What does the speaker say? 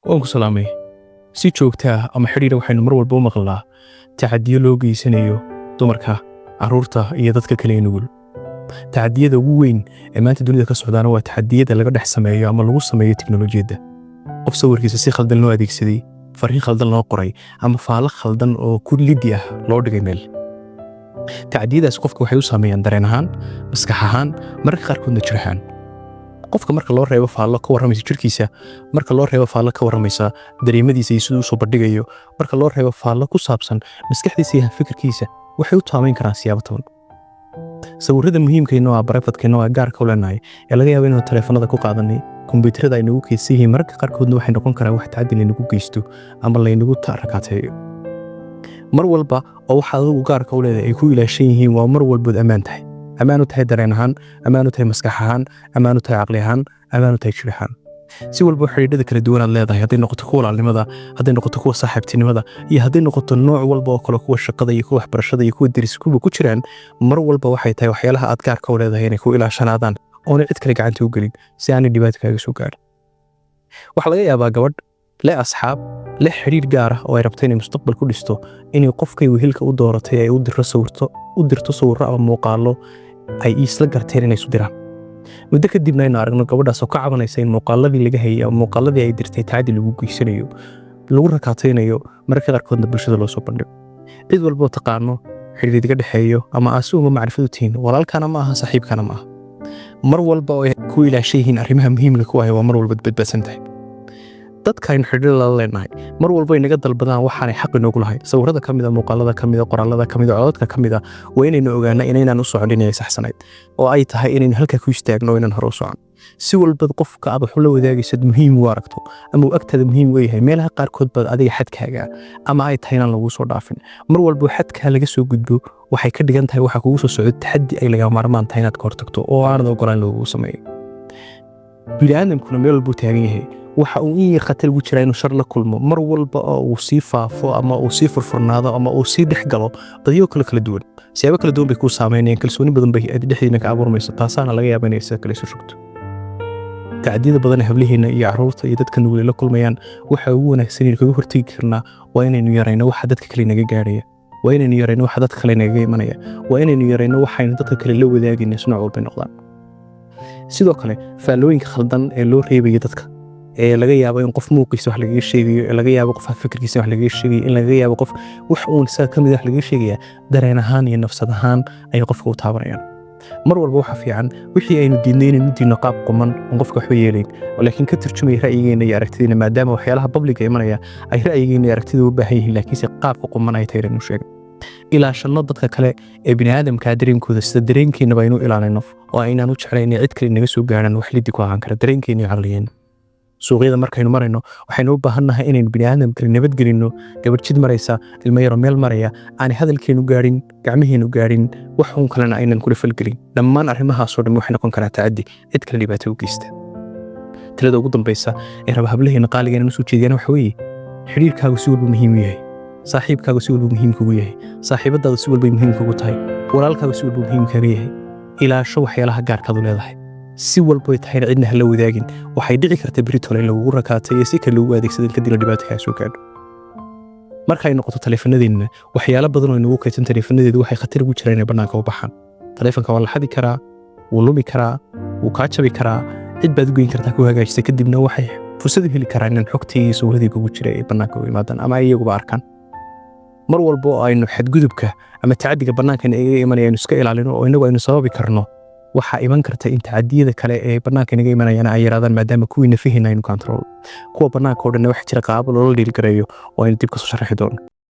Waan ku salaamay. Si joogto ah ama xiriir waxaynu mar walba u maqlnaa tacadiyo loo geysanayo dumarka, carruurta iyo dadka kale ee nugul. Tacadiyada ugu weyn ee maanta dunida ka socdaana waa tacadiyada laga dhex sameeyo ama lagu sameeyo tiknoolajiyadda. Qof sawirkiisa si khaldan loo adeegsaday, fariin khaldan loo qoray, ama faalo khaldan oo ku lidi ah loo dhigay meel. Tacadiyadaas qofka waxay u saameeyaan dareen ahaan, maskax ahaan, mararka qaarkoodna jir ahaan. Qofka marka loo reebo faallo ka warramaysa jirkiisa, marka loo reebo faallo ka warramaysa dareemadiisa iyo siduu u soo bandhigayo, marka loo reebo faallo ku saabsan maskaxdiisa iyo fikirkiisa, waxay u taameyn karaan siyaabo toban. Sawirrada muhiimkeenna waa barefadkeenna waa gaarka u leenahay ee laga yaabo inuu taleefanada ku qaadanay, kombiyuutarada ay nagu keydsan yihiin, mararka qaarkoodna waxay noqon karaan wax tacaddi laynagu geysto ama laynagu rakaateeyo. Mar walba oo waxa adigu gaarka u leedahay ay ku ilaashan yihiin waa mar walbood ammaan tahay. Ammaan u tahay dareen ahaan, ammaan u tahay maskax ahaan, ammaan u tahay caqli ahaan, ammaan u tahay jir ahaan. Si walba xiriirada kala duwan aad leedahay, hadday noqoto kuwa walaalnimada, hadday noqoto kuwa saaxiibtinimada, iyo hadday noqoto nooc walba oo kale kuwa shaqada iyo kuwa waxbarashada iyo kuwa deriskuba ku jiraan, mar walba waxay tahay waxyaalaha aad gaarka u leedahay inay ku ilaashanaadaan oona cid kale gacanta u gelin si aanay dhibaato kaaga soo gaarin. Waxaa laga yaabaa gabadh leh asxaab, leh xiriir gaar ah oo ay rabto inay mustaqbal ku dhisto, inay qofkay wehelka u dooratay ay u dirto sawirro ama muuqaallo ay isla garteen inay isu diraan. Muddo kadibna aynu aragno gabadhaas oo ka cabanaysa in muuqaalladii laga hayay ama muuqaalladii ay dirtay tacaddi lagu geysanayo, lagu rakaataynayo, mararka qaarkoodna bulshada loo soo bandhigo. Cid walba oo taqaano xiriir idiga dhexeeyo ama aasuuma macrifadu tihiin, walaalkana ma aha, saaxiibkana ma aha. Mar walba oo ay ku ilaashan yihiin arrimaha muhiimka ku ah waa mar walba badbaadsan tahay. Dadka aynu xiriir la leenahay mar walba ay naga dalbadaan waxaanay xaq inoogu lahayn. Sawirrada ka mid ah, muuqaalada ka mid ah, qoraalada ka mid ah, codadka ka mid ah, waa inaynu ogaanaa inaynaan u socon inay saxsanayd oo ay tahay inaynu halka ku istaagno inaan hore u socon. Si walba qofka aad wax la wadaagaysad muhiim u aragto ama uu agtaada muhiim u yahay, meelaha qaarkood baad adiga xadkaaga ama ay tahay inaan lagu soo dhaafin. Mar walba xadka laga soo gudbo waxay ka dhigan tahay waxa kugu soo socdo taxaddi ay laga maarmaan tahay inaad ka hortagto oo aanad ogolaan lagu sameeyo. Bini'aadamkuna meel walba taagan yahay waxa uu in yar khatar ugu jiraa inuu shar la kulmo mar walba oo uu sii faafo ama uu sii furfurnaado ama uu sii dhex galo dadyo kala duwan. Siyaabo kala duwan bay ku saameynayaan, kalsooni badan bay dhexdiina ka abuurmayso, taasaana laga yaabaa inay sidoo kale isu rogto. Tacadiyada badan ee hablaheena iyo carruurta iyo dadka nugul la kulmayaan waxa ugu wanaagsan ee kaga hortagi karnaa waa inaynu yarayno waxa dadka kale naga gaaraya, waa inaynu yarayno waxa dadka kale naga imanaya, waa inaynu yarayno waxaynu dadka kale la wadaagayna nooc walba noqdaan. Sidoo kale faallooyinka khaldan ee loo reebayo dadka ee laga yaabo in qof muuqiisa wax laga sheegayo, ee laga yaabo qof fikirkiisa wax laga sheegayo, in laga yaabo qof wax uun isaga ka mid ah wax laga sheegaya, dareen ahaan iyo nafsad ahaan ay qofka u taabanayaan. Mar walba waxa fiican wixii aynu diidnay inaynu diidno qaab quman oo qofka wax yeelayn, laakiin ka tarjumay ra'yigeena iyo aragtideena, maadaama waxyaalaha public imanaya ay ra'yigeena iyo aragtida u baahan yihiin, laakiin si qaabka quman ay tahay inuu sheego. Ilaashano dadka kale ee bini'aadamka dareenkooda sida dareenkeena baynu ilaalinno oo aynaan u jeclayn in cid kale naga soo gaaraan wax lidi ku ahaan kara dareenkeena iyo caqligeena. Suuqyada markaynu marayno waxaynu u baahannahay inaynu bini'aadamka nabadgelino. Gabadh jid maraysa, ilmo yar meel maraya, aan hadalkeenu gaarin, gacmaheenu gaarin, wax uun kalena aynan kula falgelin. Dhammaan arrimahaas oo dhan waxay noqon karaan tacaddi cid kale dhibaato u geysta. Talada ugu dambaysa ee raba hablaheena qaaligeena u soo jeediyaan waxa weeye xiriirkaagu si walba muhiim u yahay, saaxiibkaagu si walba muhiim kugu yahay, saaxiibadaadu si walba muhiim kugu tahay, walaalkaagu si walba muhiim kaga yahay. Ilaasho waxyaalaha gaarkaad u leedahay. Si walba ay tahay cidna hala wadaagin, waxay dhici kartaa berito in lagu rakaatay si kale lagu adeegsado kadib dhibaato ka soo gaadho. Marka ay noqoto taleefanadeena, waxyaalo badan oo inagu kaydsan taleefanadeedu waxay khatar ugu jiraan inay bannaanka u baxaan. Taleefanka waa la xadi karaa, wuu lumi karaa, wuu kaa jabi karaa, cid baad u geyn kartaa ku hagaajisay kadibna waxay fursad u heli karaan in xogtii iyo sawirradii kugu jiray ay bannaanka u yimaadaan ama ay iyaguba arkaan. Mar walba oo aynu xadgudubka ama tacaddiga bannaanka inaga imanaya aynu iska ilaalino oo inagu aynu sababi karno, waxaa iman karta in tacadiyada kale ee bannaanka inaga imanayaan ay yaraadaan maadaama kuwii nafihiina aynu control. Kuwa bannaanka oo dhan waxa jira qaabab loola dhiilgareeyo oo aynu dib ka soo sharaxi doono.